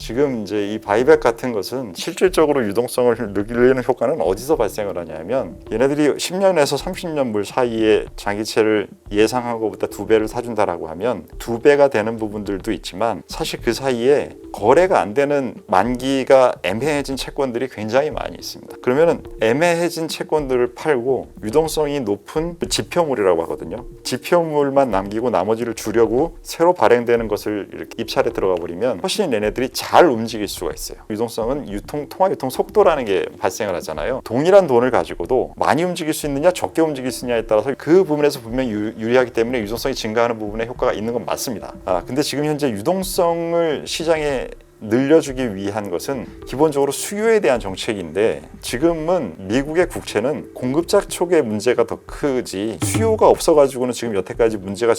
지금 이제 이 바이백 같은 것은 실질적으로 유동성을 늘리는 효과는 어디서 발생을 하냐면 얘네들이 10년에서 30년 사이에 장기채를 예상한 것보다 2배를 사준다라고 하면 2배가 되는 부분들도 있지만 사실 그 사이에 거래가 안 되는 만기가 애매해진 채권들이 굉장히 많이 있습니다. 그러면은 애매해진 채권들을 팔고 유동성이 높은 지표물이라고 하거든요. 지표물만 남기고 나머지를 주려고 새로 발행되는 것을 이렇게 입찰에 들어가 버리면 훨씬 얘네들이 잘 움직일 수가 있어요. 유동성은 통화 유통 속도라는 게 발생을 하잖아요. 동일한 돈을 가지고도 많이 움직일 수 있느냐 적게 움직일 수 있느냐에 따라서 그 부분에서 분명히 유리하기 때문에 유동성이 증가하는 부분에 효과가 있는 건 맞습니다. 근데 지금 현재 유동성을 시장에 늘려주기 위한 것은 기본적으로 수요에 대한 정책인데 지금은 미국의 국채는 공급자 쪽의 문제가 더 크지 수요가 없어가지고는 지금 여태까지 문제가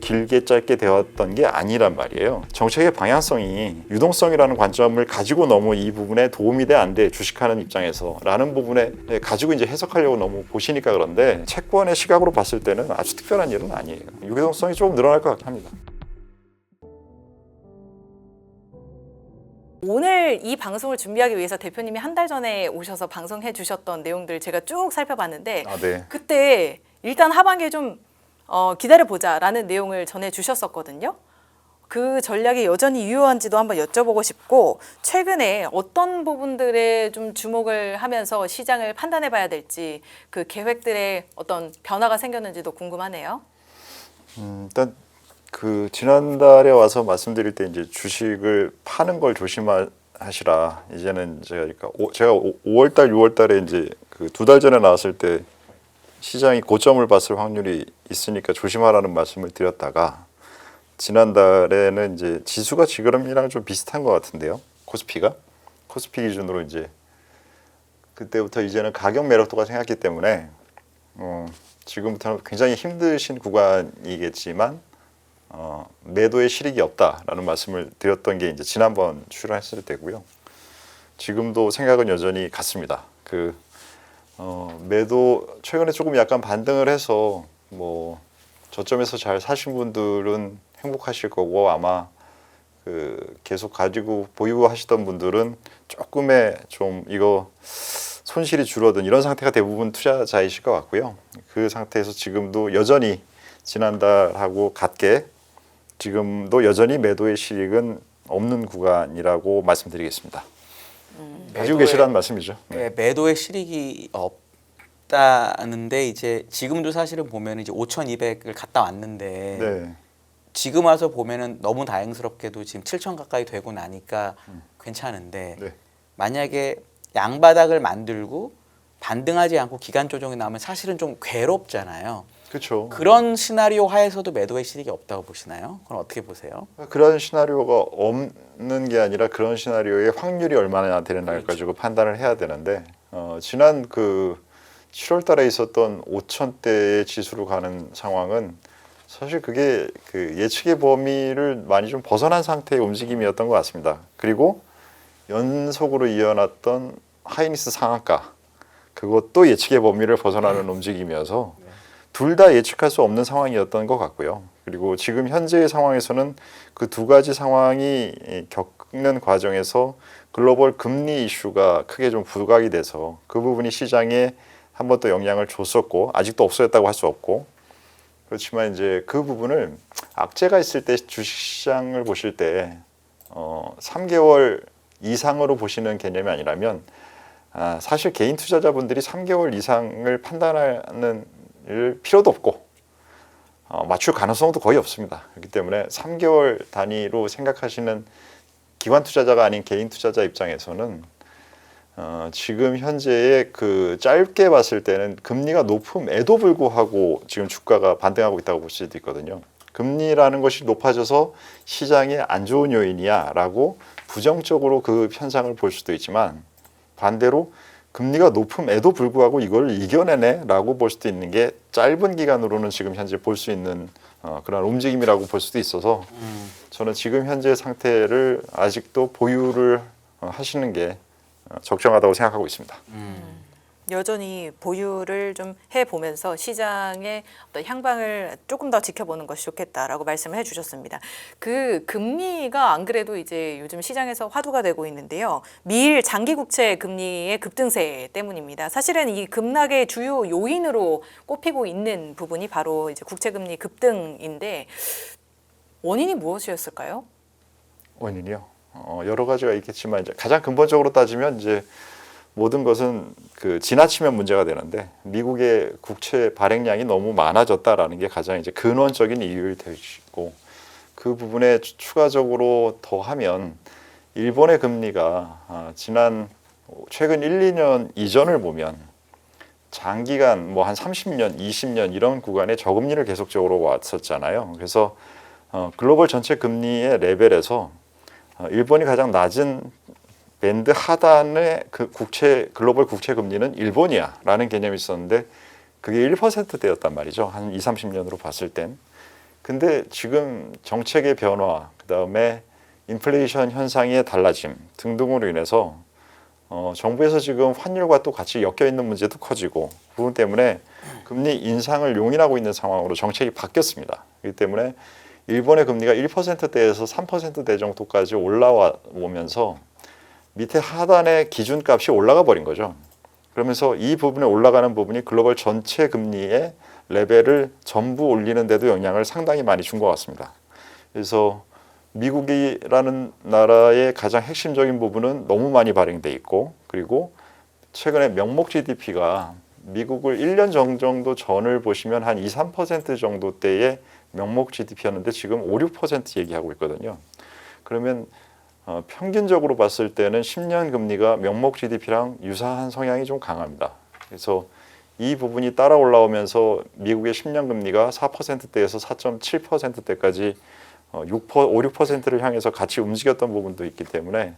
길게 짧게 되었던 게 아니란 말이에요. 정책의 방향성이 유동성이라는 관점을 가지고 너무 이 부분에 도움이 돼 안 돼 주식하는 입장에서 라는 부분에 가지고 이제 해석하려고 너무 보시니까 그런데 채권의 시각으로 봤을 때는 아주 특별한 일은 아니에요. 유동성이 조금 늘어날 것 같긴 합니다. 오늘 이 방송을 준비하기 위해서 대표님이 한 달 전에 오셔서 방송해 주셨던 내용들 제가 쭉 살펴봤는데 네. 그때 일단 하반기에 좀 기다려보자라는 내용을 전해주셨었거든요. 그 전략이 여전히 유효한지도 한번 여쭤보고 싶고 최근에 어떤 부분들에 좀 주목을 하면서 시장을 판단해 봐야 될지 그 계획들의 어떤 변화가 생겼는지도 궁금하네요. 일단 그 지난달에 와서 말씀드릴 때 이제 주식을 파는 걸 조심하시라. 이제는 제가 5월달, 6월달에 이제 그 2달 전에 나왔을 때 시장이 고점을 봤을 확률이 있으니까 조심하라는 말씀을 드렸다가 지난달에는 이제 지수가 지금이랑 좀 비슷한 것 같은데요. 코스피 기준으로 이제 그때부터 이제는 가격 매력도가 생겼기 때문에 지금부터는 굉장히 힘드신 구간이겠지만 매도의 실익이 없다라는 말씀을 드렸던 게 이제 지난번 출연했을 때고요. 지금도 생각은 여전히 같습니다. 매도 최근에 조금 약간 반등을 해서 뭐 저점에서 잘 사신 분들은 행복하실 거고 아마 계속 가지고 보유하시던 분들은 조금의 좀 이거 손실이 줄어든 이런 상태가 대부분 투자자이실 것 같고요. 그 상태에서 지금도 여전히 지난달하고 같게 지금도 여전히 매도의 실익은 없는 구간이라고 말씀드리겠습니다. 가지고 계시라는 말씀이죠. 네. 매도의 실익이 없다는데 이제 지금도 사실은 보면 이제 5,200을 갔다 왔는데 네. 지금 와서 보면은 너무 다행스럽게도 지금 7,000 가까이 되고 나니까 괜찮은데 네. 만약에 양바닥을 만들고 반등하지 않고 기간 조정이 나오면 사실은 좀 괴롭잖아요. 그렇죠. 그런 시나리오 하에서도 매도의 실익이 없다고 보시나요? 그럼 어떻게 보세요? 그런 시나리오가 없는 게 아니라 그런 시나리오의 확률이 얼마나 되는가를 그렇죠. 가지고 판단을 해야 되는데 지난 7월 달에 있었던 5,000대의 지수로 가는 상황은 사실 그게 예측의 범위를 많이 좀 벗어난 상태의 움직임이었던 것 같습니다. 그리고 연속으로 이어났던 하이닉스 상한가 그것도 예측의 범위를 벗어나는 움직임이어서 둘 다 예측할 수 없는 상황이었던 것 같고요. 그리고 지금 현재의 상황에서는 그 두 가지 상황이 겪는 과정에서 글로벌 금리 이슈가 크게 좀 부각이 돼서 그 부분이 시장에 한 번 더 영향을 줬었고 아직도 없어졌다고 할 수 없고 그렇지만 이제 그 부분을 악재가 있을 때 주식시장을 보실 때 3개월 이상으로 보시는 개념이 아니라면 사실 개인 투자자분들이 3개월 이상을 판단하는 필요도 없고 맞출 가능성도 거의 없습니다. 그렇기 때문에 3개월 단위로 생각하시는 기관 투자자가 아닌 개인 투자자 입장에서는 지금 현재의 짧게 봤을 때는 금리가 높음에도 불구하고 지금 주가가 반등하고 있다고 볼 수도 있거든요. 금리라는 것이 높아져서 시장에 안 좋은 요인이야라고 부정적으로 그 현상을 볼 수도 있지만 반대로 금리가 높음에도 불구하고 이걸 이겨내네라고 볼 수도 있는 게 짧은 기간으로는 지금 현재 볼 수 있는 그런 움직임이라고 볼 수도 있어서 저는 지금 현재 상태를 아직도 보유를 하시는 게 적정하다고 생각하고 있습니다. 여전히 보유를 좀 해보면서 시장의 어떤 향방을 조금 더 지켜보는 것이 좋겠다라고 말씀을 해주셨습니다. 그 금리가 안 그래도 이제 요즘 시장에서 화두가 되고 있는데요. 미일 장기 국채 금리의 급등세 때문입니다. 사실은 이 급락의 주요 요인으로 꼽히고 있는 부분이 바로 이제 국채 금리 급등인데 원인이 무엇이었을까요? 원인이요. 여러 가지가 있겠지만 이제 가장 근본적으로 따지면 이제 모든 것은 그 지나치면 문제가 되는데 미국의 국채 발행량이 너무 많아졌다라는 게 가장 이제 근원적인 이유일 것이고 그 부분에 추가적으로 더하면 일본의 금리가 지난 최근 1, 2년 이전을 보면 장기간 뭐 한 30년, 20년 이런 구간에 저금리를 계속적으로 왔었잖아요. 그래서 글로벌 전체 금리의 레벨에서 일본이 가장 낮은 밴드 하단의 그 글로벌 국채 금리는 일본이야라는 개념이 있었는데 그게 1%대였단 말이죠. 한 2, 30년으로 봤을 땐. 근데 지금 정책의 변화, 그다음에 인플레이션 현상의 달라짐 등등으로 인해서 정부에서 지금 환율과 또 같이 엮여 있는 문제도 커지고 그 부분 때문에 금리 인상을 용인하고 있는 상황으로 정책이 바뀌었습니다. 그렇기 때문에 일본의 금리가 1%대에서 3%대 정도까지 올라와 오면서 밑에 하단의 기준값이 올라가 버린 거죠. 그러면서 이 부분에 올라가는 부분이 글로벌 전체 금리의 레벨을 전부 올리는 데도 영향을 상당히 많이 준 것 같습니다. 그래서 미국이라는 나라의 가장 핵심적인 부분은 너무 많이 발행돼 있고 그리고 최근에 명목 GDP가 미국을 1년 정도 전을 보시면 한 2, 3% 정도대의 명목 GDP였는데 지금 5, 6% 얘기하고 있거든요. 그러면 평균적으로 봤을 때는 10년 금리가 명목 GDP랑 유사한 성향이 좀 강합니다. 그래서 이 부분이 따라 올라오면서 미국의 10년 금리가 4%대에서 4.7%대까지 5, 6%를 향해서 같이 움직였던 부분도 있기 때문에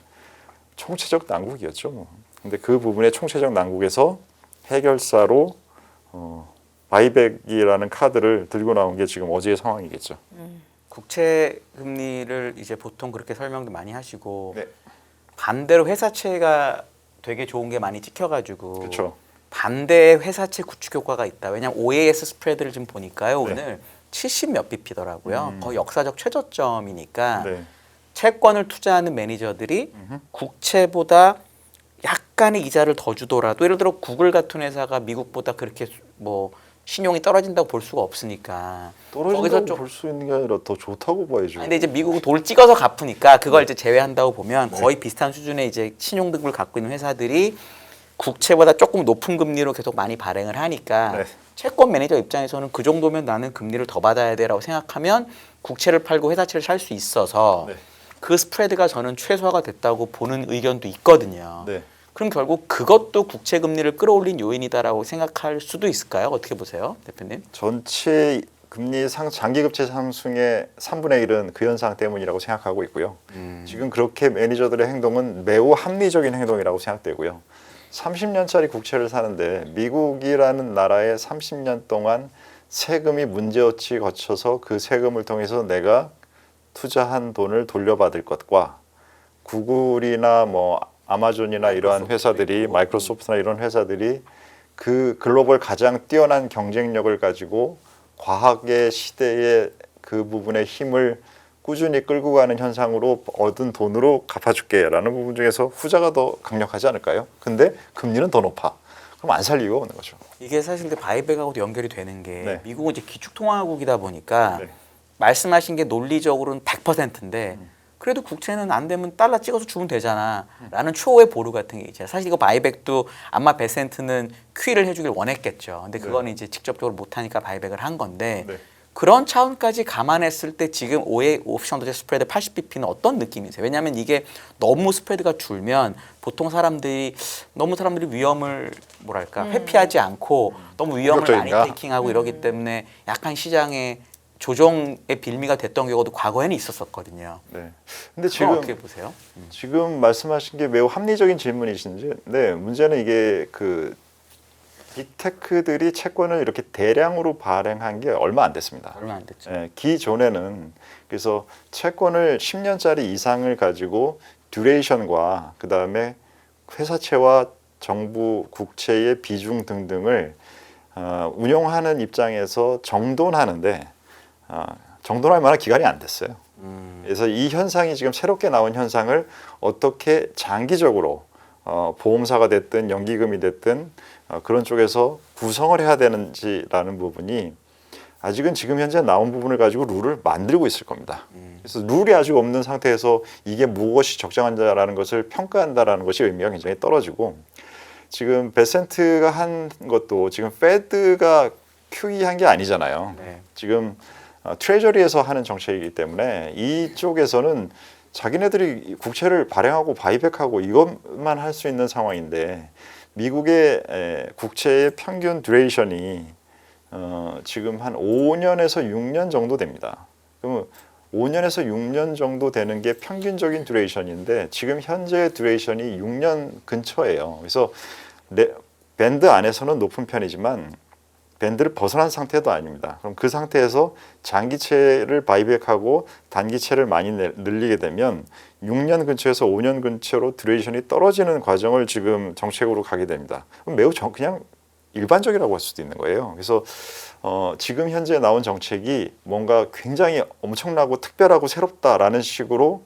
총체적 난국이었죠. 근데 그 부분의 총체적 난국에서 해결사로 바이백이라는 카드를 들고 나온 게 지금 어제의 상황이겠죠. 국채 금리를 이제 보통 그렇게 설명도 많이 하시고 네. 반대로 회사채가 되게 좋은 게 많이 찍혀가지고 그렇죠. 반대 회사채 구축 효과가 있다. 왜냐하면 OAS 스프레드를 좀 보니까요. 네. 오늘 70 몇 bp더라고요. 거의 역사적 최저점이니까 네. 채권을 투자하는 매니저들이 국채보다 약간의 이자를 더 주더라도 예를 들어 구글 같은 회사가 미국보다 그렇게 뭐 신용이 떨어진다고 볼 수가 없으니까 떨어진다고 거기서 좀 볼 수 있는 게 아니라 더 좋다고 봐야죠. 근데 이제 미국은 돌 찍어서 갚으니까 그걸 이제 제외한다고 보면 거의 비슷한 수준의 이제 신용 등급을 갖고 있는 회사들이 국채보다 조금 높은 금리로 계속 많이 발행을 하니까 네. 채권 매니저 입장에서는 그 정도면 나는 금리를 더 받아야 돼라고 생각하면 국채를 팔고 회사채를 살 수 있어서 네. 그 스프레드가 저는 최소화가 됐다고 보는 의견도 있거든요. 네. 그럼 결국 그것도 국채 금리를 끌어올린 요인이다라고 생각할 수도 있을까요? 어떻게 보세요, 대표님? 전체 금리 장기 급제 상승의 3분의 1은 그 현상 때문이라고 생각하고 있고요. 지금 그렇게 매니저들의 행동은 매우 합리적인 행동이라고 생각되고요. 30년짜리 국채를 사는데 미국이라는 나라에 30년 동안 세금이 문제없이 거쳐서 그 세금을 통해서 내가 투자한 돈을 돌려받을 것과 구글이나 뭐 아마존이나 이러한 회사들이 마이크로소프트나 이런 회사들이 그 글로벌 가장 뛰어난 경쟁력을 가지고 과학의 시대에 그 부분의 힘을 꾸준히 끌고 가는 현상으로 얻은 돈으로 갚아줄게라는 부분 중에서 후자가 더 강력하지 않을까요? 근데 금리는 더 높아. 그럼 안 살 이유가 없는 거죠. 이게 사실 근데 바이백하고도 연결이 되는 게 네. 미국은 이제 기축통화국이다 보니까 네. 말씀하신 게 논리적으로는 100%인데 그래도 국채는 안 되면 달러 찍어서 주면 되잖아 라는 추호의 보루 같은 게 있잖아요. 사실 이거 바이백도 아마 베센트는 퀴를 해주길 원했겠죠. 근데 그거는 이제 직접적으로 못하니까 바이백을 한 건데 네. 그런 차원까지 감안했을 때 지금 5의 옵션 도제 스프레드 80bp는 어떤 느낌이세요? 왜냐하면 이게 너무 스프레드가 줄면 보통 사람들이 위험을 뭐랄까 회피하지 않고 너무 위험을 많이 공격적인가? 테이킹하고 이러기 때문에 약간 시장에 조정의 빌미가 됐던 경우도 과거에는 있었었거든요. 네. 근데 그건 지금 어떻게 보세요? 지금 말씀하신 게 매우 합리적인 질문이신지. 네, 문제는 이게 그 빅테크들이 채권을 이렇게 대량으로 발행한 게 얼마 안 됐습니다. 얼마 안 됐죠. 예, 기존에는 그래서 채권을 10년짜리 이상을 가지고 듀레이션과 그다음에 회사채와 정부 국채의 비중 등등을 운용하는 입장에서 정돈하는데 정돈할 만한 기간이 안 됐어요. 그래서 이 현상이 지금 새롭게 나온 현상을 어떻게 장기적으로 보험사가 됐든 연기금이 됐든 그런 쪽에서 구성을 해야 되는지라는 부분이 아직은 지금 현재 나온 부분을 가지고 룰을 만들고 있을 겁니다. 그래서 룰이 아직 없는 상태에서 이게 무엇이 적정한다라는 것을 평가한다라는 것이 의미가 굉장히 떨어지고 지금 베센트가 한 것도 지금 페드가 QE 한 게 아니잖아요. 네. 지금 트레저리에서 하는 정책이기 때문에 이쪽에서는 자기네들이 국채를 발행하고 바이백하고 이것만 할 수 있는 상황인데 미국의 국채의 평균 듀레이션이 지금 한 5년에서 6년 정도 됩니다. 그러면 5년에서 6년 정도 되는 게 평균적인 듀레이션인데 지금 현재 듀레이션이 6년 근처예요. 그래서 밴드 안에서는 높은 편이지만 밴드를 벗어난 상태도 아닙니다. 그럼 그 상태에서 장기채를 바이백하고 단기채를 많이 늘리게 되면 6년 근처에서 5년 근처로 듀레이션이 떨어지는 과정을 지금 정책으로 가게 됩니다. 그럼 매우 그냥 일반적이라고 할 수도 있는 거예요. 그래서 지금 현재 나온 정책이 뭔가 굉장히 엄청나고 특별하고 새롭다라는 식으로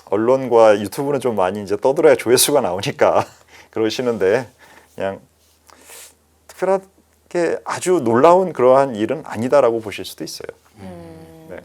언론과 유튜브는 좀 많이 이제 떠들어야 조회수가 나오니까 그러시는데 그냥 특별하게 아주 놀라운 그러한 일은 아니다라고 보실 수도 있어요. 네.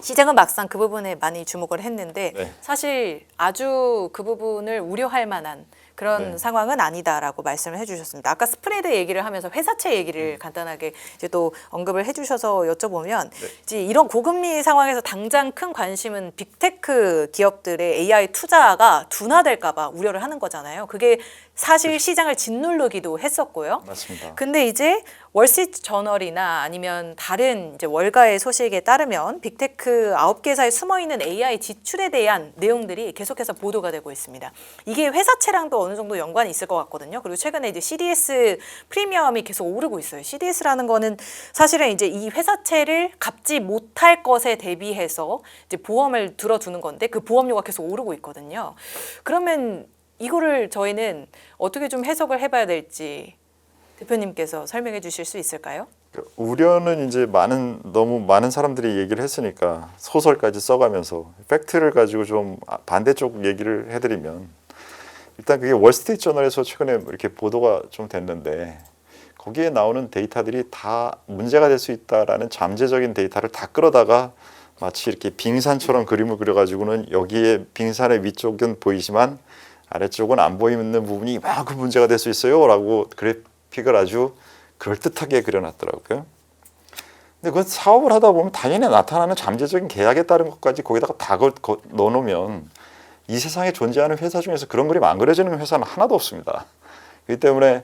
시장은 막상 그 부분에 많이 주목을 했는데 네. 사실 아주 그 부분을 우려할 만한 그런 네. 상황은 아니다라고 말씀을 해주셨습니다. 아까 스프레드 얘기를 하면서 회사채 얘기를 간단하게 이제 또 언급을 해주셔서 여쭤보면 이제 이런 고금리 상황에서 당장 큰 관심은 빅테크 기업들의 AI 투자가 둔화될까봐 우려를 하는 거잖아요. 그게 사실 시장을 짓누르기도 했었고요. 맞습니다. 근데 이제 월스트리트 저널이나 아니면 다른 이제 월가의 소식에 따르면 빅테크 9개사에 숨어 있는 AI 지출에 대한 내용들이 계속해서 보도가 되고 있습니다. 이게 회사채랑도 어느 정도 연관이 있을 것 같거든요. 그리고 최근에 이제 CDS 프리미엄이 계속 오르고 있어요. CDS라는 거는 사실은 이제 이 회사채를 갚지 못할 것에 대비해서 이제 보험을 들어주는 건데 그 보험료가 계속 오르고 있거든요. 그러면 이거를 저희는 어떻게 좀 해석을 해봐야 될지 대표님께서 설명해 주실 수 있을까요? 우려는 이제 너무 많은 사람들이 얘기를 했으니까 소설까지 써가면서 팩트를 가지고 좀 반대쪽 얘기를 해드리면 일단 그게 월스트리트 저널에서 최근에 이렇게 보도가 좀 됐는데 거기에 나오는 데이터들이 다 문제가 될 수 있다라는 잠재적인 데이터를 다 끌어다가 마치 이렇게 빙산처럼 그림을 그려가지고는 여기에 빙산의 위쪽은 보이지만 아래쪽은 안 보이는 부분이 이만큼 문제가 될 수 있어요 라고 그래픽을 아주 그럴듯하게 그려놨더라고요. 근데 그 사업을 하다 보면 당연히 나타나는 잠재적인 계약에 따른 것까지 거기다가 다 넣어놓으면 이 세상에 존재하는 회사 중에서 그런 그림 안 그려지는 회사는 하나도 없습니다. 그렇기 때문에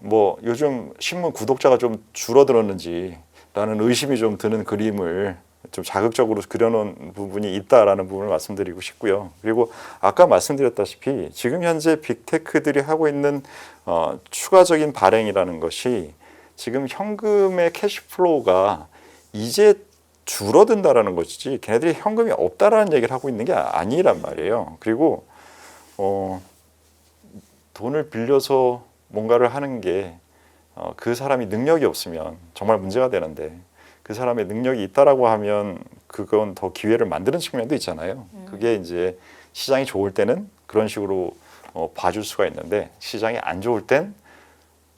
뭐 요즘 신문 구독자가 좀 줄어들었는지라는 의심이 좀 드는 그림을 좀 자극적으로 그려놓은 부분이 있다라는 부분을 말씀드리고 싶고요. 그리고 아까 말씀드렸다시피 지금 현재 빅테크들이 하고 있는 추가적인 발행이라는 것이 지금 현금의 캐시플로우가 이제 줄어든다라는 것이지 걔네들이 현금이 없다라는 얘기를 하고 있는 게 아니란 말이에요. 그리고 돈을 빌려서 뭔가를 하는 게 그 사람이 능력이 없으면 정말 문제가 되는데 그 사람의 능력이 있다라고 하면 그건 더 기회를 만드는 측면도 있잖아요. 그게 이제 시장이 좋을 때는 그런 식으로 봐줄 수가 있는데 시장이 안 좋을 땐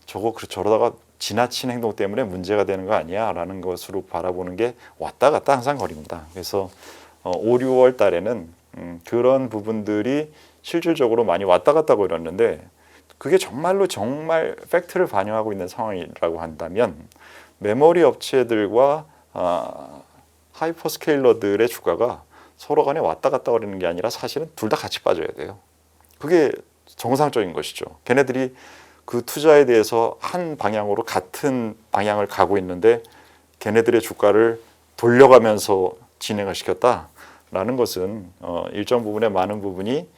저러다가 지나친 행동 때문에 문제가 되는 거 아니야 라는 것으로 바라보는 게 왔다 갔다 항상 거립니다. 그래서 5, 6월 달에는 그런 부분들이 실질적으로 많이 왔다 갔다 거렸는데 그게 정말 팩트를 반영하고 있는 상황이라고 한다면 메모리 업체들과 하이퍼스케일러들의 주가가 서로 간에 왔다 갔다 거리는 게 아니라 사실은 둘 다 같이 빠져야 돼요. 그게 정상적인 것이죠. 걔네들이 그 투자에 대해서 한 방향으로 같은 방향을 가고 있는데 걔네들의 주가를 돌려가면서 진행을 시켰다라는 것은 일정 부분의 많은 부분이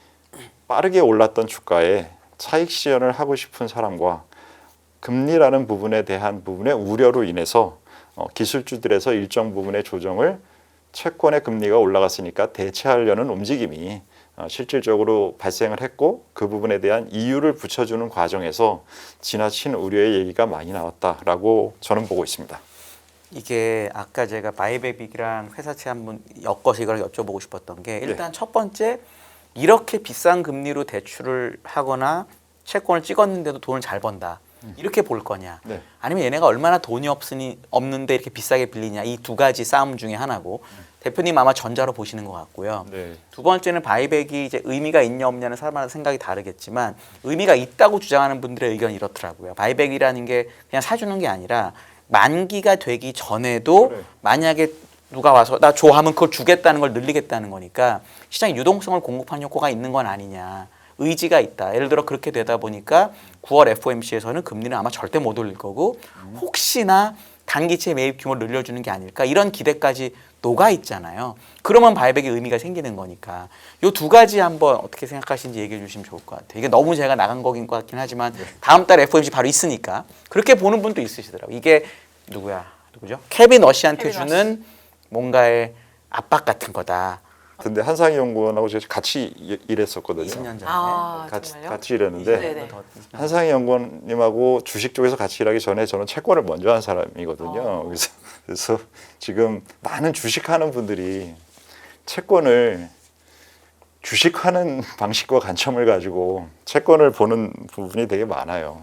빠르게 올랐던 주가에 차익 실현을 하고 싶은 사람과 금리라는 부분에 대한 부분의 우려로 인해서 기술주들에서 일정 부분의 조정을 채권의 금리가 올라갔으니까 대체하려는 움직임이 실질적으로 발생을 했고 그 부분에 대한 이유를 붙여주는 과정에서 지나친 우려의 얘기가 많이 나왔다라고 저는 보고 있습니다. 이게 아까 제가 바이백이랑 회사채 한번 엮어서 이걸 여쭤보고 싶었던 게 일단 첫 번째 이렇게 비싼 금리로 대출을 하거나 채권을 찍었는데도 돈을 잘 번다. 이렇게 볼 거냐 네. 아니면 얘네가 얼마나 돈이 없는데 이렇게 비싸게 빌리냐 이 두 가지 싸움 중에 하나고 대표님 아마 전자로 보시는 것 같고요. 네. 두 번째는 바이백이 이제 의미가 있냐 없냐는 사람마다 생각이 다르겠지만 의미가 있다고 주장하는 분들의 의견이 이렇더라고요. 바이백이라는 게 그냥 사주는 게 아니라 만기가 되기 전에도 그래. 만약에 누가 와서 나 줘 하면 그걸 주겠다는 걸 늘리겠다는 거니까 시장에 유동성을 공급하는 효과가 있는 건 아니냐. 의지가 있다. 예를 들어 그렇게 되다 보니까 9월 FOMC에서는 금리는 아마 절대 못 올릴 거고 혹시나 단기채 매입 규모를 늘려주는 게 아닐까 이런 기대까지 녹아 있잖아요. 그러면 바이백의 의미가 생기는 거니까 이 두 가지 한번 어떻게 생각하시는지 얘기해 주시면 좋을 것 같아요. 이게 너무 제가 나간 거긴 것 같긴 하지만 다음 달 FOMC 바로 있으니까 그렇게 보는 분도 있으시더라고요. 이게 누구죠? 케빈 어시한테 케빈 주는 뭔가의 압박 같은 거다. 근데 한상희 연구원하고 제가 같이 일했었거든요. 20년 전에. 아, 같이, 정말요? 같이 일했는데 네네. 한상희 연구원님하고 주식 쪽에서 같이 일하기 전에 저는 채권을 먼저 한 사람이거든요. 그래서 지금 많은 주식하는 분들이 채권을 주식하는 방식과 관점을 가지고 채권을 보는 부분이 되게 많아요.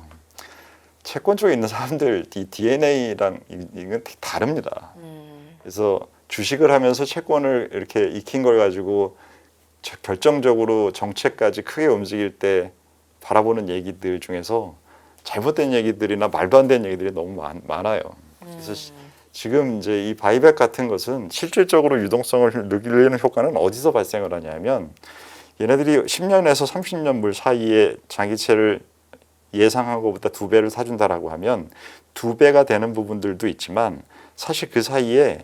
채권 쪽에 있는 사람들 이 DNA랑 이건 되게 다릅니다. 그래서 주식을 하면서 채권을 이렇게 익힌 걸 가지고 결정적으로 정책까지 크게 움직일 때 바라보는 얘기들 중에서 잘못된 얘기들이나 말도 안 되는 얘기들이 너무 많아요. 그래서 지금 이제 이 바이백 같은 것은 실질적으로 유동성을 늘리는 효과는 어디서 발생을 하냐면 얘네들이 10년에서 30년 물 사이에 장기채를 예상한 것보다 2배를 사준다라고 하면 2배가 되는 부분들도 있지만 사실 그 사이에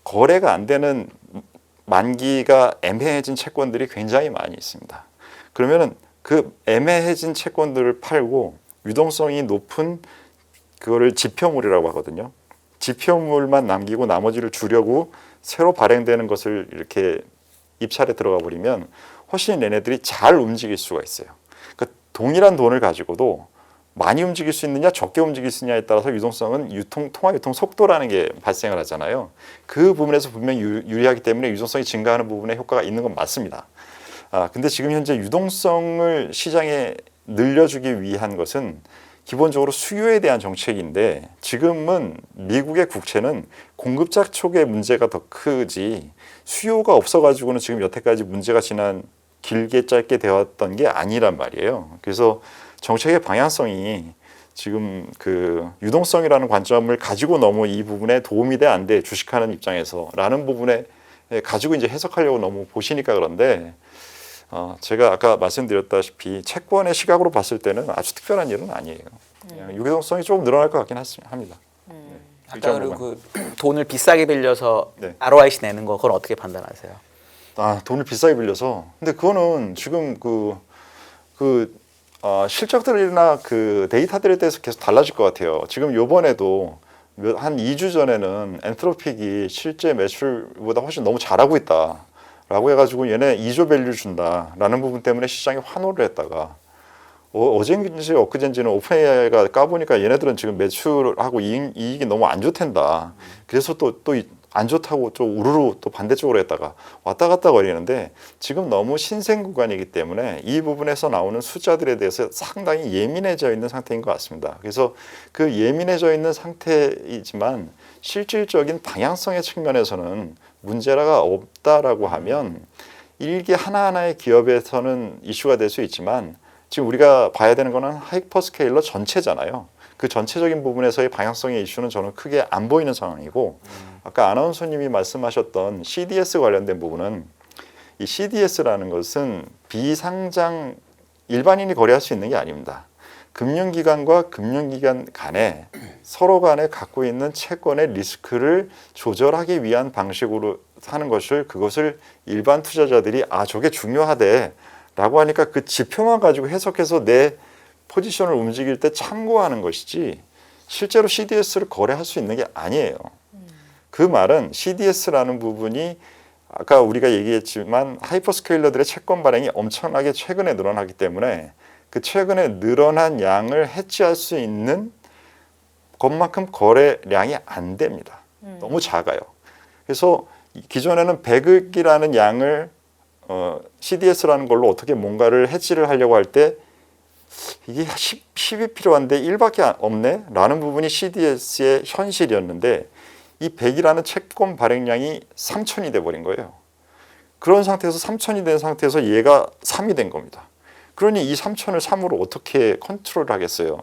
거래가 안 되는 만기가 애매해진 채권들이 굉장히 많이 있습니다. 그러면은 그 애매해진 채권들을 팔고 유동성이 높은 그거를 지표물이라고 하거든요. 지표물만 남기고 나머지를 주려고 새로 발행되는 것을 이렇게 입찰에 들어가 버리면 훨씬 얘네들이 잘 움직일 수가 있어요. 그러니까 동일한 돈을 가지고도 많이 움직일 수 있느냐 적게 움직일 수 있느냐에 따라서 유동성은 통화 유통 속도라는 게 발생을 하잖아요. 그 부분에서 분명히 유리하기 때문에 유동성이 증가하는 부분에 효과가 있는 건 맞습니다. 근데 지금 현재 유동성을 시장에 늘려주기 위한 것은 기본적으로 수요에 대한 정책인데 지금은 미국의 국채는 공급자 쪽의 문제가 더 크지 수요가 없어가지고는 지금 여태까지 문제가 길게 짧게 되었던 게 아니란 말이에요. 그래서 정책의 방향성이 지금 그 유동성이라는 관점을 가지고 너무 이 부분에 도움이 돼 안 돼 주식하는 입장에서라는 부분에 가지고 이제 해석하려고 너무 보시니까 그런데 제가 아까 말씀드렸다시피 채권의 시각으로 봤을 때는 아주 특별한 일은 아니에요. 그냥 유동성이 조금 늘어날 것 같긴 합니다. 아까 그리고 그 돈을 비싸게 빌려서 네. ROIC 내는 거 그걸 어떻게 판단하세요? 돈을 비싸게 빌려서 근데 그거는 지금 실적들이나 그 데이터들에 대해서 계속 달라질 것 같아요. 지금 요번에도 한 2주 전에는 엔트로픽이 실제 매출보다 훨씬 너무 잘하고 있다라고 해가지고 얘네 2조 밸류 준다라는 부분 때문에 시장에 환호를 했다가 어젠지 엊그젠지는 오픈AI가 까보니까 얘네들은 지금 매출하고 이익이 너무 안 좋댄다. 그래서 또 안 좋다고 좀 우르르 또 반대쪽으로 했다가 왔다 갔다 거리는데 지금 너무 신생 구간이기 때문에 이 부분에서 나오는 숫자들에 대해서 상당히 예민해져 있는 상태인 것 같습니다. 그래서 그 예민해져 있는 상태이지만 실질적인 방향성의 측면에서는 문제가 없다라고 하면 일개 하나하나의 기업에서는 이슈가 될 수 있지만 지금 우리가 봐야 되는 거는 하이퍼스케일러 전체잖아요. 그 전체적인 부분에서의 방향성의 이슈는 저는 크게 안 보이는 상황이고 아까 아나운서님이 말씀하셨던 CDS 관련된 부분은 이 CDS라는 것은 비상장 일반인이 거래할 수 있는 게 아닙니다. 금융기관과 금융기관 간에 서로 간에 갖고 있는 채권의 리스크를 조절하기 위한 방식으로 하는 그것을 일반 투자자들이 저게 중요하대 라고 하니까 그 지표만 가지고 해석해서 내 포지션을 움직일 때 참고하는 것이지 실제로 CDS를 거래할 수 있는 게 아니에요. 그 말은 CDS라는 부분이 아까 우리가 얘기했지만 하이퍼스케일러들의 채권 발행이 엄청나게 최근에 늘어나기 때문에 그 최근에 늘어난 양을 해치할 수 있는 것만큼 거래량이 안 됩니다. 너무 작아요. 그래서 기존에는 100억이라는 양을 CDS라는 걸로 어떻게 뭔가를 해치를 하려고 할 때 이게 10이 필요한데 1밖에 없네? 라는 부분이 CDS의 현실이었는데 이 100이라는 채권 발행량이 3천이 돼버린 거예요. 그런 상태에서 3천이 된 상태에서 얘가 3이 된 겁니다. 그러니 이 3천을 3으로 어떻게 컨트롤 하겠어요?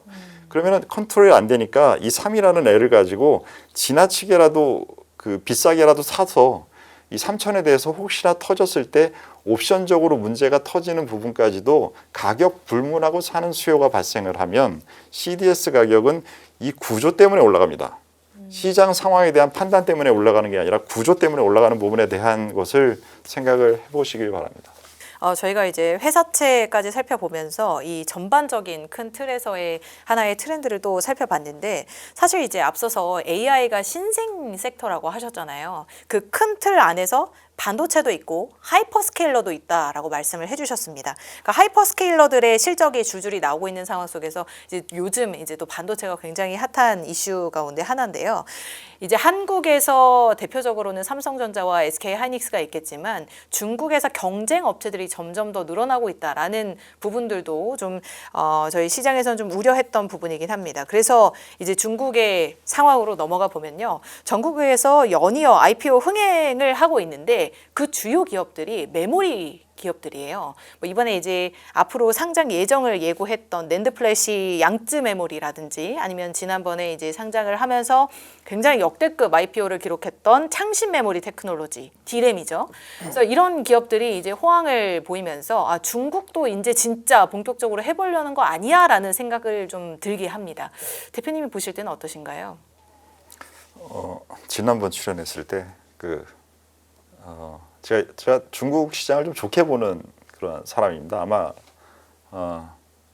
그러면 컨트롤이 안 되니까 이 3이라는 애를 가지고 지나치게라도 그 비싸게라도 사서 이 3천에 대해서 혹시나 터졌을 때 옵션적으로 문제가 터지는 부분까지도 가격 불문하고 사는 수요가 발생을 하면 CDS 가격은 이 구조 때문에 올라갑니다. 시장 상황에 대한 판단 때문에 올라가는 게 아니라 구조 때문에 올라가는 부분에 대한 것을 생각을 해보시길 바랍니다. 저희가 이제 회사채까지 살펴보면서 이 전반적인 큰 틀에서의 하나의 트렌드를 또 살펴봤는데 사실 이제 앞서서 AI가 신생 섹터라고 하셨잖아요. 그 큰 틀 안에서 반도체도 있고 하이퍼스케일러도 있다라고 말씀을 해주셨습니다. 그러니까 하이퍼스케일러들의 실적이 줄줄이 나오고 있는 상황 속에서 이제 요즘 이제 또 반도체가 굉장히 핫한 이슈 가운데 하나인데요. 이제 한국에서 대표적으로는 삼성전자와 SK 하이닉스가 있겠지만 중국에서 경쟁 업체들이 점점 더 늘어나고 있다라는 부분들도 좀 저희 시장에서는 좀 우려했던 부분이긴 합니다. 그래서 이제 중국의 상황으로 넘어가 보면요. 전국에서 연이어 IPO 흥행을 하고 있는데 그 주요 기업들이 메모리 기업들이에요. 뭐 이번에 이제 앞으로 상장 예정을 예고했던 낸드 플래시 양쯔 메모리라든지 아니면 지난번에 이제 상장을 하면서 굉장히 역대급 IPO를 기록했던 창신 메모리 테크놀로지 D램이죠. 그래서 이런 기업들이 이제 호황을 보이면서 중국도 이제 진짜 본격적으로 해보려는 거 아니야라는 생각을 좀 들게 합니다. 대표님이 보실 때는 어떠신가요? 지난번 출연했을 때 제가 중국 시장을 좀 좋게 보는 그런 사람입니다. 아마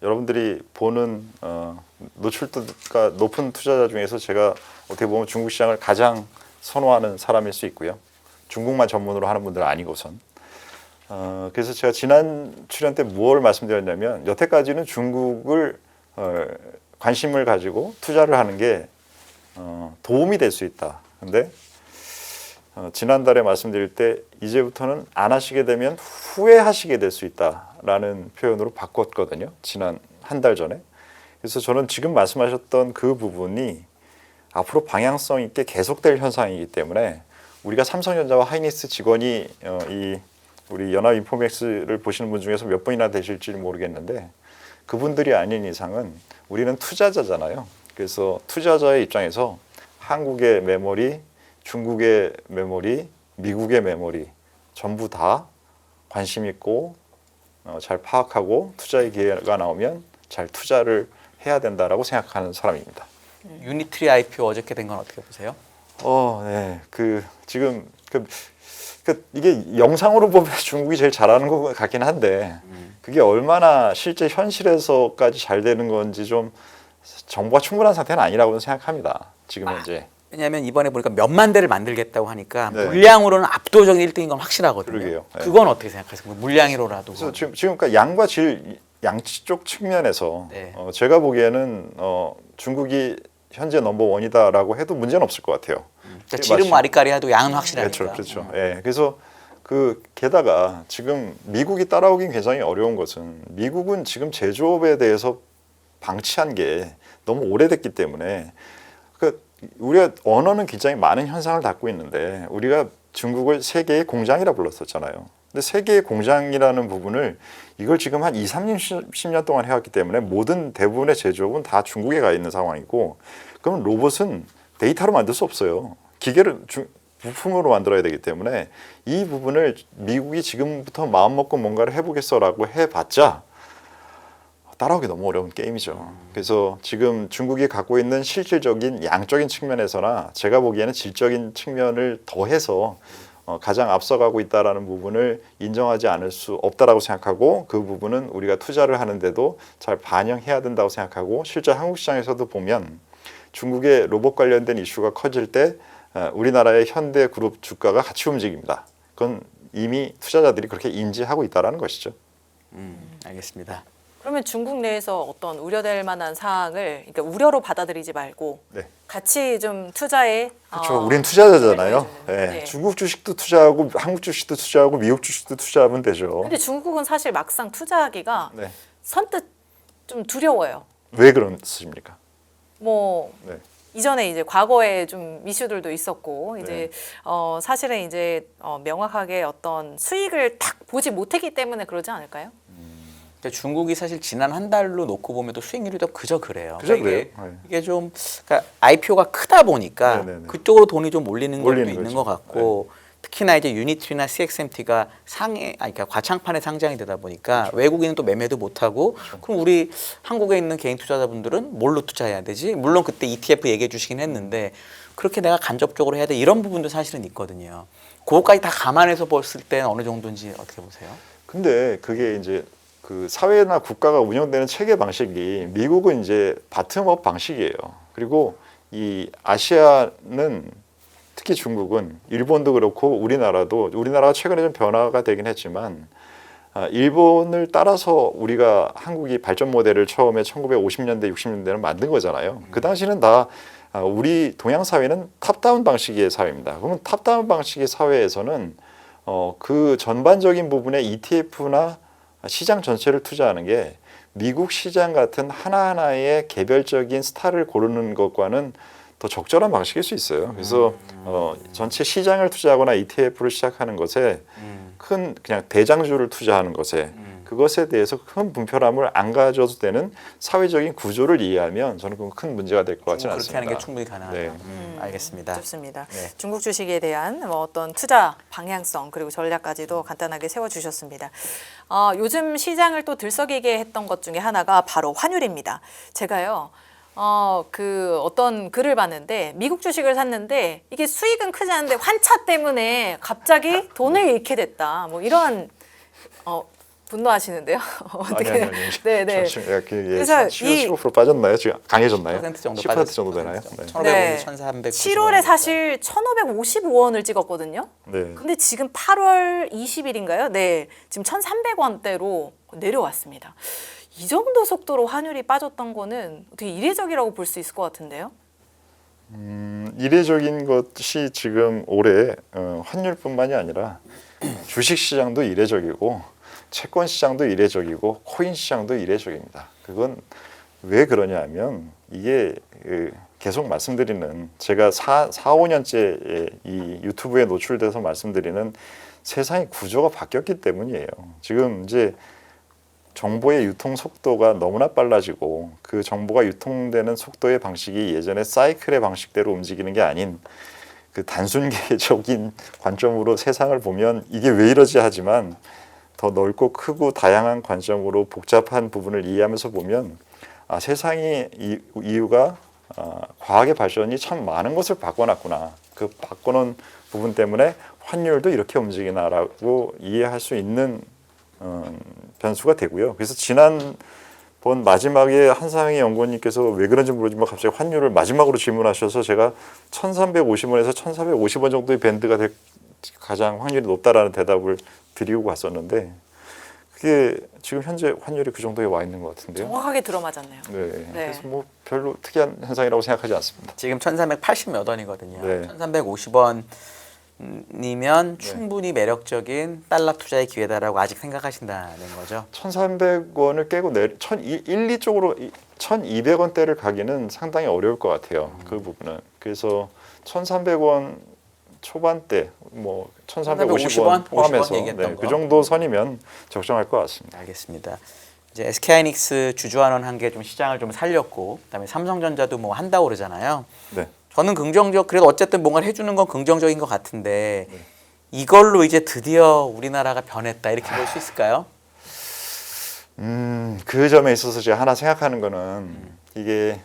여러분들이 보는 노출도가 높은 투자자 중에서 제가 어떻게 보면 중국 시장을 가장 선호하는 사람일 수 있고요. 중국만 전문으로 하는 분들은 아니고선. 그래서 제가 지난 출연 때 뭘 말씀드렸냐면 여태까지는 중국을 관심을 가지고 투자를 하는 게 도움이 될 수 있다. 근데 지난달에 말씀드릴 때 이제부터는 안 하시게 되면 후회하시게 될 수 있다라는 표현으로 바꿨거든요. 지난 한 달 전에. 그래서 저는 지금 말씀하셨던 그 부분이 앞으로 방향성 있게 계속될 현상이기 때문에 우리가 삼성전자와 하이닉스 직원이 우리 연합인포맥스를 보시는 분 중에서 몇 분이나 되실지 모르겠는데 그분들이 아닌 이상은 우리는 투자자잖아요. 그래서 투자자의 입장에서 한국의 메모리, 중국의 메모리, 미국의 메모리 전부 다 관심 있고 잘 파악하고 투자의 기회가 나오면 잘 투자를 해야 된다라고 생각하는 사람입니다. 유니트리 IPO 어저께 된 건 어떻게 보세요? 네, 지금 이게 영상으로 보면 중국이 제일 잘하는 것 같긴 한데 그게 얼마나 실제 현실에서까지 잘 되는 건지 좀 정보가 충분한 상태는 아니라고 생각합니다. 지금 현재. 왜냐하면 이번에 보니까 몇만 대를 만들겠다고 하니까 네. 물량으로는 압도적인 1등인 건 확실하거든요. 그러게요. 네. 그건 어떻게 생각하세요? 물량으로라도. 그래서 지금 그러니까 양과 질 양쪽 측면에서 네. 제가 보기에는 중국이 현재 넘버원이다라고 해도 문제는 없을 것 같아요. 그러니까 질은 와리까리 해도 양은 확실하니까. 그렇죠. 예. 그래서 게다가 지금 미국이 따라오긴 굉장히 어려운 것은 미국은 지금 제조업에 대해서 방치한 게 너무 오래됐기 때문에 우리가 언어는 굉장히 많은 현상을 갖고 있는데 우리가 중국을 세계의 공장이라 불렀었잖아요. 근데 세계의 공장이라는 부분을 이걸 지금 한 10년 동안 해왔기 때문에 모든 대부분의 제조업은 다 중국에 가 있는 상황이고 그럼 로봇은 데이터로 만들 수 없어요. 기계를 부품으로 만들어야 되기 때문에 이 부분을 미국이 지금부터 마음먹고 뭔가를 해보겠어라고 해봤자 따라오기 너무 어려운 게임이죠. 그래서 지금 중국이 갖고 있는 실질적인 양적인 측면에서나 제가 보기에는 질적인 측면을 더해서 가장 앞서가고 있다라는 부분을 인정하지 않을 수 없다라고 생각하고 그 부분은 우리가 투자를 하는데도 잘 반영해야 된다고 생각하고 실제 한국 시장에서도 보면 중국의 로봇 관련된 이슈가 커질 때 우리나라의 현대 그룹 주가가 같이 움직입니다. 그건 이미 투자자들이 그렇게 인지하고 있다라는 것이죠. 알겠습니다. 그러면 중국 내에서 어떤 우려될 만한 사항을 그러니까 우려로 받아들이지 말고 네. 같이 좀 투자에 그렇죠. 우린 투자자잖아요. 보여주는. 네. 네. 중국 주식도 투자하고 한국 주식도 투자하고 미국 주식도 투자하면 되죠. 근데 중국은 사실 막상 투자하기가 네. 선뜻 좀 두려워요. 왜 그렇습니까? 뭐 네. 이전에 이제 과거에 좀 이슈들도 있었고 이제 사실은 이제 명확하게 어떤 수익을 딱 보지 못했기 때문에 그러지 않을까요? 근데 중국이 사실 지난 한 달로 놓고 보면 또 수익률이 그저 그래요. 그저 그러니까 그래요. 네. 이게 좀 그러니까 IPO가 크다 보니까 네네네. 그쪽으로 돈이 좀 몰리는 것도 몰리는 있는 거죠. 것 같고 특히나 이제 유니트리나 CXMT가 그러니까 과창판에 상장이 되다 보니까 그렇죠. 외국인은 또 매매도 못하고 그럼 우리 한국에 있는 개인 투자자분들은 뭘로 투자해야 되지? 물론 그때 ETF 얘기해 주시긴 했는데 그렇게 내가 간접적으로 해야 돼 이런 부분도 사실은 있거든요. 그거까지 다 감안해서 봤을 때는 어느 정도인지 어떻게 보세요? 근데 그게 이제 그 사회나 국가가 운영되는 체계 방식이 미국은 이제 바텀업 방식이에요. 그리고 이 아시아는 특히 중국은 일본도 그렇고 우리나라가 최근에 좀 변화가 되긴 했지만 일본을 따라서 우리가 한국이 발전 모델을 처음에 1950년대 60년대는 만든 거잖아요. 그 당시는 다 우리 동양 사회는 탑다운 방식의 사회입니다. 그러면 탑다운 방식의 사회에서는 그 전반적인 부분에 ETF나 시장 전체를 투자하는 게 미국 시장 같은 하나하나의 개별적인 스타를 고르는 것과는 더 적절한 방식일 수 있어요. 그래서 전체 시장을 투자하거나 ETF를 시작하는 것에 큰 그냥 대장주를 투자하는 것에 그것에 대해서 큰 분편함을 안 가져도 되는 사회적인 구조를 이해하면 저는 그건 큰 문제가 될 것 같지는 그렇게 않습니다. 하는 게 충분히 가능하다. 네. 알겠습니다. 좋습니다. 네. 중국 주식에 대한 뭐 어떤 투자 방향성 그리고 전략까지도 간단하게 세워주셨습니다. 요즘 시장을 또 들썩이게 했던 것 중에 하나가 바로 환율입니다. 제가요. 그 어떤 글을 봤는데 미국 주식을 샀는데 이게 수익은 크지 않은데 환차 때문에 갑자기 돈을 잃게 됐다. 뭐 이런 분노하시는데요. 어떻게? 네, 네. 그래서 15% 빠졌나요? 지금 강해졌나요? 10% 정도 10% 정도 되나요? 네. 1,500원, 네. 1,300. 7월에 사실 1,555원을 찍었거든요. 네. 근데 지금 8월 20일인가요? 네. 지금 1,300원대로 내려왔습니다. 이 정도 속도로 환율이 빠졌던 거는 되게 이례적이라고 볼 수 있을 것 같은데요. 이례적인 것이 지금 올해 환율뿐만이 아니라 주식 시장도 이례적이고 채권 시장도 이례적이고 코인 시장도 이례적입니다. 그건 왜 그러냐면 이게 계속 말씀드리는 제가 5년째 이 유튜브에 노출돼서 말씀드리는 세상의 구조가 바뀌었기 때문이에요. 지금 이제 정보의 유통 속도가 너무나 빨라지고 그 정보가 유통되는 속도의 방식이 예전에 사이클의 방식대로 움직이는 게 아닌 그 단순계적인 관점으로 세상을 보면 이게 왜 이러지 하지만 더 넓고 크고 다양한 관점으로 복잡한 부분을 이해하면서 보면 세상의 이유가 과학의 발전이 참 많은 것을 바꿔놨구나. 그 바꿔놓은 부분 때문에 환율도 이렇게 움직이나라고 이해할 수 있는 변수가 되고요. 그래서 지난번 마지막에 한상희 연구원님께서 왜 그런지 모르지만 갑자기 환율을 마지막으로 질문하셔서 제가 1,350원에서 1,450원 정도의 밴드가 가장 확률이 높다라는 대답을 드리고 갔었는데 그게 지금 현재 환율이 그 정도에 와 있는 것 같은데요. 정확하게 들어맞았네요. 네. 그래서 뭐 별로 특이한 현상이라고 생각하지 않습니다. 지금 1,380 몇 원이거든요. 네. 1,350원이면 충분히 매력적인 달러 투자의 기회다라고 아직 생각하신다는 거죠. 1,300원을 깨고 2쪽으로 1,200원대를 가기는 상당히 어려울 것 같아요. 그 부분은. 그래서 1,300원 초반대, 뭐 1,350원 포함해서 50원 얘기했던 네, 거. 그 정도 선이면 적정할 것 같습니다. 알겠습니다. 이제 SK하이닉스 주주환원 한 게 좀 시장을 좀 살렸고, 그다음에 삼성전자도 뭐 한다고 그러잖아요. 네. 저는 그래도 어쨌든 뭔가를 해주는 건 긍정적인 것 같은데 이걸로 이제 드디어 우리나라가 변했다 이렇게 볼 수 있을까요? 그 점에 있어서 제가 하나 생각하는 거는 이게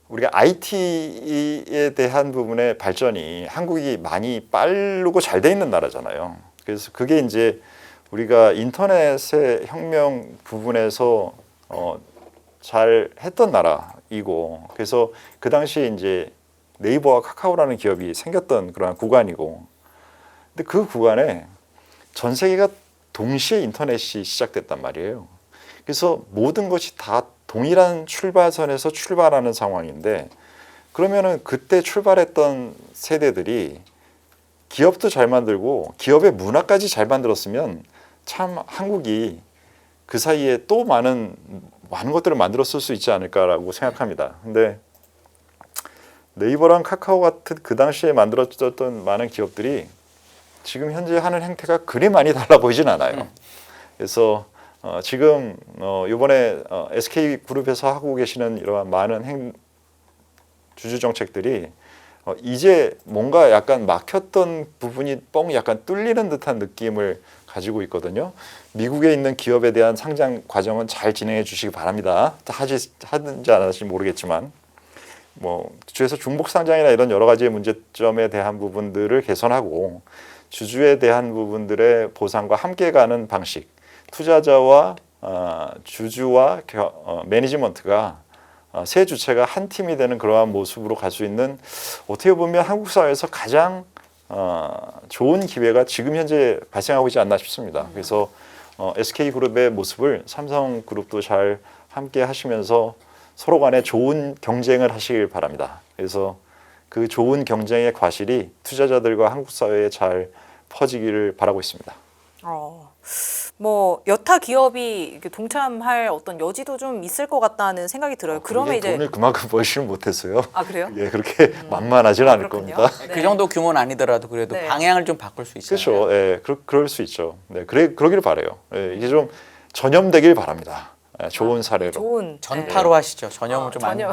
우리가 IT에 대한 부분의 발전이 한국이 많이 빠르고 잘 돼 있는 나라잖아요. 그래서 그게 이제 우리가 인터넷의 혁명 부분에서 잘 했던 나라이고, 그래서 그 당시에 이제 네이버와 카카오라는 기업이 생겼던 그러한 구간이고, 근데 그 구간에 전 세계가 동시에 인터넷이 시작됐단 말이에요. 그래서 모든 것이 다 동일한 출발선에서 출발하는 상황인데, 그러면은 그때 출발했던 세대들이 기업도 잘 만들고 기업의 문화까지 잘 만들었으면 참 한국이 그 사이에 또 많은 것들을 만들었을 수 있지 않을까라고 생각합니다. 근데 네이버랑 카카오 같은 그 당시에 만들어졌던 많은 기업들이 지금 현재 하는 행태가 그리 많이 달라 보이진 않아요. 그래서 지금 이번에 SK그룹에서 하고 계시는 이러한 많은 주주 정책들이 이제 뭔가 약간 막혔던 부분이 약간 뚫리는 듯한 느낌을 가지고 있거든요. 미국에 있는 기업에 대한 상장 과정은 잘 진행해 주시기 바랍니다. 하든지 안 하든지 모르겠지만 주에서 중복 상장이나 이런 여러 가지의 문제점에 대한 부분들을 개선하고 주주에 대한 부분들의 보상과 함께 가는 방식, 투자자와 주주와 매니지먼트가 세 주체가 한 팀이 되는 그러한 모습으로 갈 수 있는, 어떻게 보면 한국 사회에서 가장 좋은 기회가 지금 현재 발생하고 있지 않나 싶습니다. 그래서 SK그룹의 모습을 삼성그룹도 잘 함께 하시면서 서로 간에 좋은 경쟁을 하시길 바랍니다. 그래서 그 좋은 경쟁의 과실이 투자자들과 한국 사회에 잘 퍼지기를 바라고 있습니다. 여타 기업이 이렇게 동참할 어떤 여지도 좀 있을 것 같다는 생각이 들어요. 그러면 이제 돈을 그만큼 벌지는 못했어요. 그래요? 예, 그렇게 만만하지는 않을 그렇군요. 겁니다. 네. 그 정도 규모는 아니더라도 그래도 네. 방향을 좀 바꿀 수 있어요. 그렇죠. 예, 그럴 수 있죠. 네, 그러기를 바래요. 예, 이게 좀 전염되길 바랍니다. 예, 좋은 사례로. 좋은 전파로 하시죠. 전형을 좀 전혀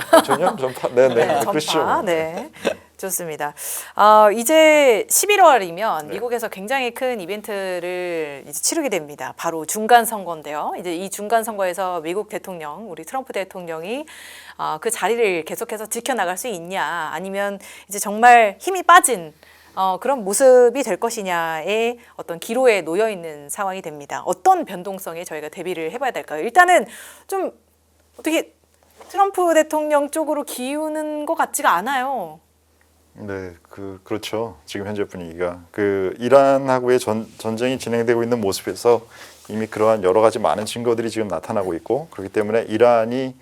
전파. 네, 전파. 그렇죠. 네. 좋습니다. 이제 11월이면 미국에서 굉장히 큰 이벤트를 이제 치르게 됩니다. 바로 중간 선거인데요. 이제 이 중간 선거에서 미국 대통령, 우리 트럼프 대통령이 그 자리를 계속해서 지켜나갈 수 있냐, 아니면 이제 정말 힘이 빠진 그런 모습이 될 것이냐의 어떤 기로에 놓여 있는 상황이 됩니다. 어떤 변동성에 저희가 대비를 해봐야 될까요? 일단은 좀 어떻게 트럼프 대통령 쪽으로 기우는 것 같지가 않아요. 네, 그렇죠. 지금 현재 분위기가 이란하고의 전쟁이 진행되고 있는 모습에서 이미 그러한 여러 가지 많은 증거들이 지금 나타나고 있고, 그렇기 때문에 이란이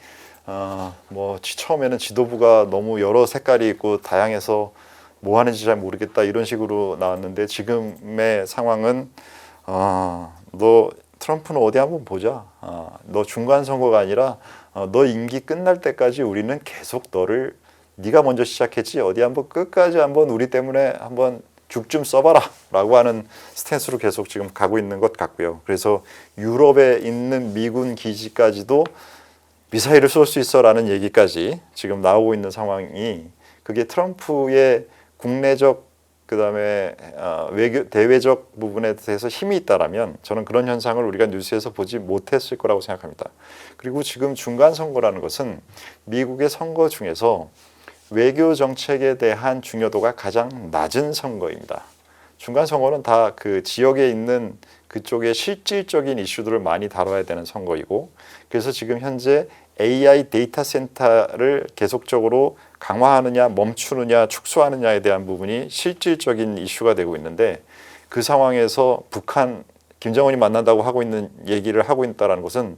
처음에는 지도부가 너무 여러 색깔이 있고 다양해서 뭐 하는지 잘 모르겠다 이런 식으로 나왔는데, 지금의 상황은 너 트럼프는 어디 한번 보자. 너 중간 선거가 아니라 너 임기 끝날 때까지 우리는 계속 네가 먼저 시작했지, 어디 한번 끝까지 한번 우리 때문에 한번 죽 좀 써봐라 라고 하는 스탠스로 계속 지금 가고 있는 것 같고요. 그래서 유럽에 있는 미군 기지까지도 미사일을 쏠 수 있어 라는 얘기까지 지금 나오고 있는 상황이, 그게 트럼프의 국내적 그다음에 대외적 부분에 대해서 힘이 있다라면 저는 그런 현상을 우리가 뉴스에서 보지 못했을 거라고 생각합니다. 그리고 지금 중간 선거라는 것은 미국의 선거 중에서 외교 정책에 대한 중요도가 가장 낮은 선거입니다. 중간 선거는 다 그 지역에 있는 그쪽의 실질적인 이슈들을 많이 다뤄야 되는 선거이고, 그래서 지금 현재 AI 데이터 센터를 계속적으로 강화하느냐 멈추느냐 축소하느냐에 대한 부분이 실질적인 이슈가 되고 있는데, 그 상황에서 김정은이 만난다고 하고 있는 얘기를 하고 있다는 것은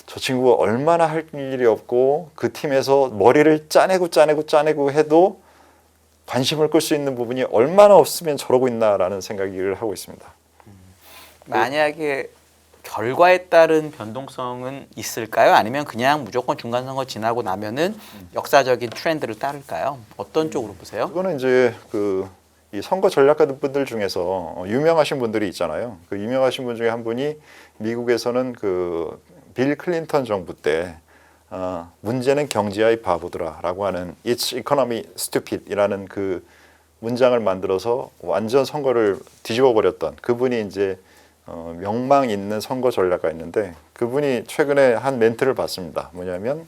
저 친구가 얼마나 할 일이 없고 그 팀에서 머리를 짜내고 해도 관심을 끌 수 있는 부분이 얼마나 없으면 저러고 있나라는 생각을 하고 있습니다. 만약에 결과에 따른 변동성은 있을까요? 아니면 그냥 무조건 중간 선거 지나고 나면은 역사적인 트렌드를 따를까요? 어떤 쪽으로 보세요? 그거는 이제 이 선거 전략가 분들 중에서 유명하신 분들이 있잖아요. 그 유명하신 분 중에 한 분이 미국에서는 빌 클린턴 정부 때 문제는 경제의 바보더라라고 하는 It's economy stupid이라는 그 문장을 만들어서 완전 선거를 뒤집어 버렸던 그분이 이제 명망 있는 선거 전략가 있는데, 그분이 최근에 한 멘트를 봤습니다. 뭐냐면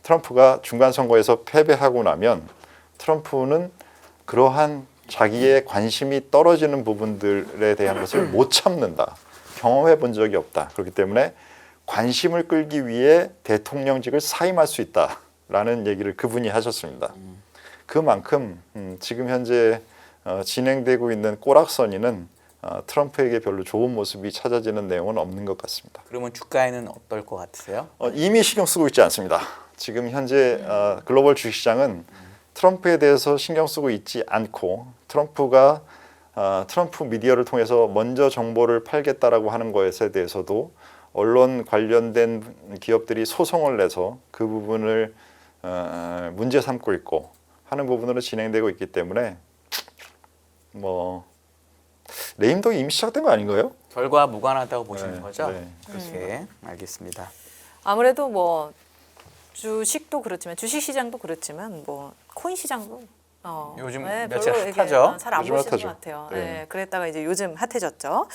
트럼프가 중간 선거에서 패배하고 나면 트럼프는 그러한 자기의 관심이 떨어지는 부분들에 대한 것을 못 참는다. 경험해 본 적이 없다. 그렇기 때문에 관심을 끌기 위해 대통령직을 사임할 수 있다 라는 얘기를 그분이 하셨습니다. 그만큼 지금 현재 진행되고 있는 꼬락서니는 트럼프에게 별로 좋은 모습이 찾아지는 내용은 없는 것 같습니다. 그러면 주가에는 어떨 것 같으세요? 이미 신경 쓰고 있지 않습니다. 지금 현재 글로벌 주식시장은 트럼프에 대해서 신경 쓰고 있지 않고 트럼프가 트럼프 미디어를 통해서 먼저 정보를 팔겠다라고 하는 것에 대해서도 언론 관련된 기업들이 소송을 내서 그 부분을 문제 삼고 있고 하는 부분으로 진행되고 있기 때문에 뭐 레임덕이 이미 시작된 거 아닌가요? 결과 무관하다고 보시는 네, 거죠? 네, 그렇게 알겠습니다. 아무래도 뭐 주식도 그렇지만 주식 시장도 그렇지만 뭐 코인 시장도 요즘 별로 며칠 이렇게 핫하죠? 잘안 요즘 보시는 핫하죠. 것 같아요. 네. 네. 그랬다가 이제 요즘 핫해졌죠.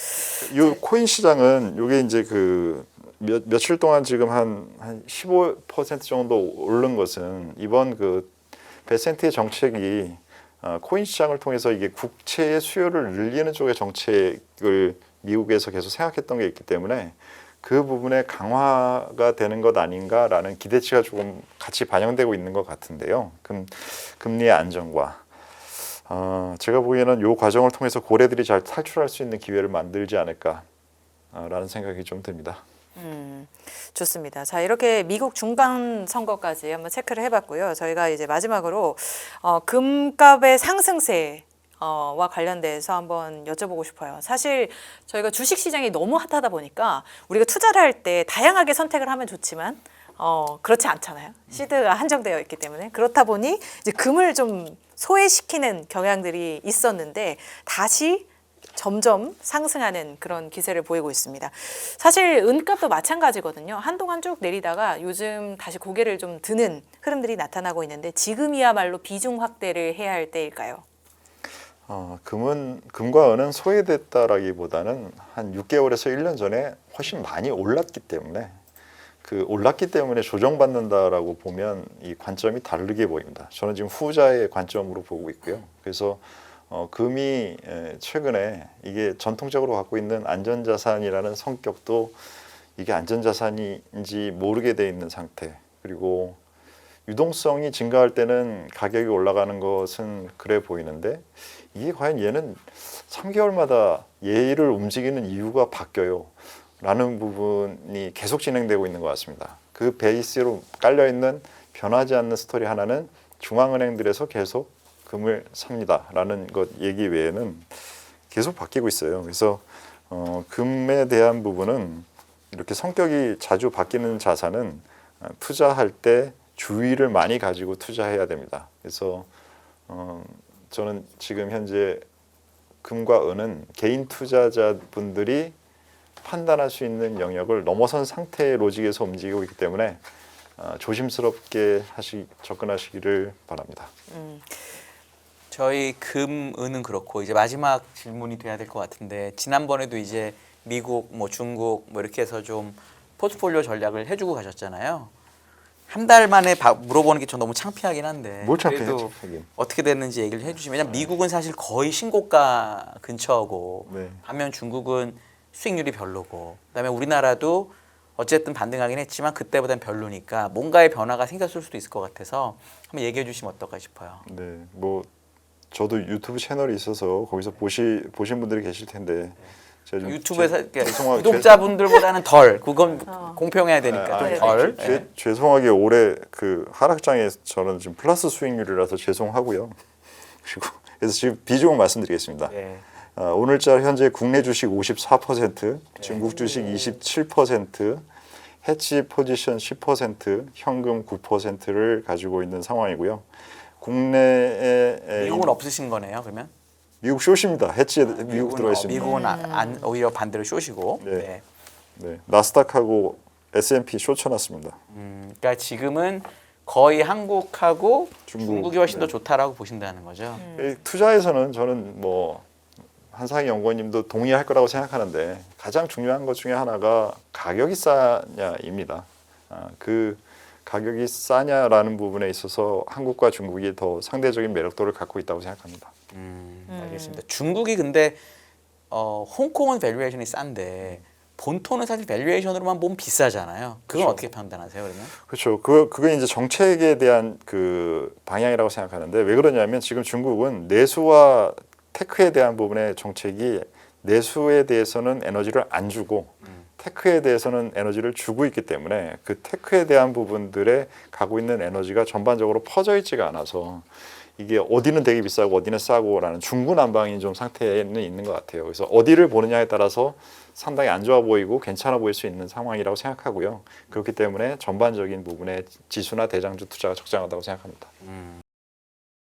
이 코인 시장은 요게 이제 그 며칠 동안 지금 한 15% 정도 오른 것은 이번 그 베센트의 정책이 코인 시장을 통해서 이게 국채의 수요를 늘리는 쪽의 정책을 미국에서 계속 생각했던 게 있기 때문에 그 부분에 강화가 되는 것 아닌가라는 기대치가 조금 같이 반영되고 있는 것 같은데요. 금리의 안정과 제가 보기에는 이 과정을 통해서 고래들이 잘 탈출할 수 있는 기회를 만들지 않을까라는 생각이 좀 듭니다. 좋습니다. 자, 이렇게 미국 중간 선거까지 한번 체크를 해봤고요. 저희가 이제 마지막으로 금값의 상승세 와 관련돼서 한번 여쭤보고 싶어요. 사실 저희가 주식 시장이 너무 핫하다 보니까 우리가 투자를 할 때 다양하게 선택을 하면 좋지만 그렇지 않잖아요. 시드가 한정되어 있기 때문에 그렇다 보니 이제 금을 좀 소외시키는 경향들이 있었는데 다시 점점 상승하는 그런 기세를 보이고 있습니다. 사실 은값도 마찬가지거든요. 한동안 쭉 내리다가 요즘 다시 고개를 좀 드는 흐름들이 나타나고 있는데 지금이야말로 비중 확대를 해야 할 때일까요? 금과 은은 소외됐다라기보다는 한 6개월에서 1년 전에 훨씬 많이 올랐기 때문에 올랐기 때문에 조정받는다라고 보면 이 관점이 다르게 보입니다. 저는 지금 후자의 관점으로 보고 있고요. 그래서 금이 최근에 이게 전통적으로 갖고 있는 안전자산이라는 성격도 이게 안전자산인지 모르게 돼 있는 상태, 그리고 유동성이 증가할 때는 가격이 올라가는 것은 그래 보이는데 이게 과연 얘는 3개월마다 얘를 움직이는 이유가 바뀌어요 라는 부분이 계속 진행되고 있는 것 같습니다. 그 베이스로 깔려있는 변하지 않는 스토리 하나는 중앙은행들에서 계속 금을 삽니다 라는 것 얘기 외에는 계속 바뀌고 있어요. 그래서 금에 대한 부분은 이렇게 성격이 자주 바뀌는 자산은 투자할 때 주의를 많이 가지고 투자해야 됩니다. 그래서 저는 지금 현재 금과 은은 개인 투자자분들이 판단할 수 있는 영역을 넘어선 상태의 로직에서 움직이고 있기 때문에 조심스럽게 접근하시기를 바랍니다. 저희 금, 은은 그렇고 이제 마지막 질문이 돼야 될 것 같은데 지난번에도 이제 미국, 뭐 중국 뭐 이렇게 해서 좀 포트폴리오 전략을 해주고 가셨잖아요. 한 달 만에 물어보는 게 전 너무 창피하긴 한데 뭘 창피해요, 그래도 창피하긴. 어떻게 됐는지 얘기를 해주시면 왜냐면 미국은 사실 거의 신고가 근처고 네. 반면 중국은 수익률이 별로고 그다음에 우리나라도 어쨌든 반등하긴 했지만 그때보단 별로니까 뭔가의 변화가 생겼을 수도 있을 것 같아서 한번 얘기해 주시면 어떨까 싶어요. 네, 뭐 저도 유튜브 채널이 있어서 거기서 보신 분들이 계실 텐데 제가 좀 유튜브에서 죄송하게 구독자분들보다는 덜 그건 공평해야 되니까 네, 좀 덜. 죄송하게 올해 그 하락장에 저는 지금 플러스 수익률이라서 죄송하고요. 그리고 그래서 지금 비중을 말씀드리겠습니다. 네. 오늘자 현재 국내 주식 54%, 중국 주식 27%, 해치 포지션 10%, 현금 9%를 가지고 있는 상황이고요. 국내에 미국은 없으신 거네요, 그러면? 미국 숏입니다. 해치에 미국 들어가 있습니다. 미국은 오히려 반대로 숏이고. 네. 네. 네, 나스닥하고 S&P 숏 쳐놨습니다. 그러니까 지금은 거의 한국하고 중국, 중국이 훨씬 더 네. 좋다라고 보신다는 거죠. 투자에서는 저는 뭐 한상희 연구원님도 동의할 거라고 생각하는데 가장 중요한 것 중에 하나가 가격이 싸냐입니다. 그 가격이 싸냐라는 부분에 있어서 한국과 중국이 더 상대적인 매력도를 갖고 있다고 생각합니다. 알겠습니다. 중국이 근데 홍콩은 밸류에이션이 싼데 본토는 사실 밸류에이션으로만 보면 비싸잖아요. 그건 그렇죠. 어떻게 판단하세요, 그러면? 그렇죠. 그게 이제 정책에 대한 그 방향이라고 생각하는데 왜 그러냐면 지금 중국은 내수와 테크에 대한 부분의 정책이 내수에 대해서는 에너지를 안 주고 테크에 대해서는 에너지를 주고 있기 때문에 그 테크에 대한 부분들에 가고 있는 에너지가 전반적으로 퍼져 있지가 않아서 이게 어디는 되게 비싸고 어디는 싸고라는 중구난방인 좀 상태에는 있는 것 같아요. 그래서 어디를 보느냐에 따라서 상당히 안 좋아 보이고 괜찮아 보일 수 있는 상황이라고 생각하고요. 그렇기 때문에 전반적인 부분에 지수나 대장주 투자가 적정하다고 생각합니다.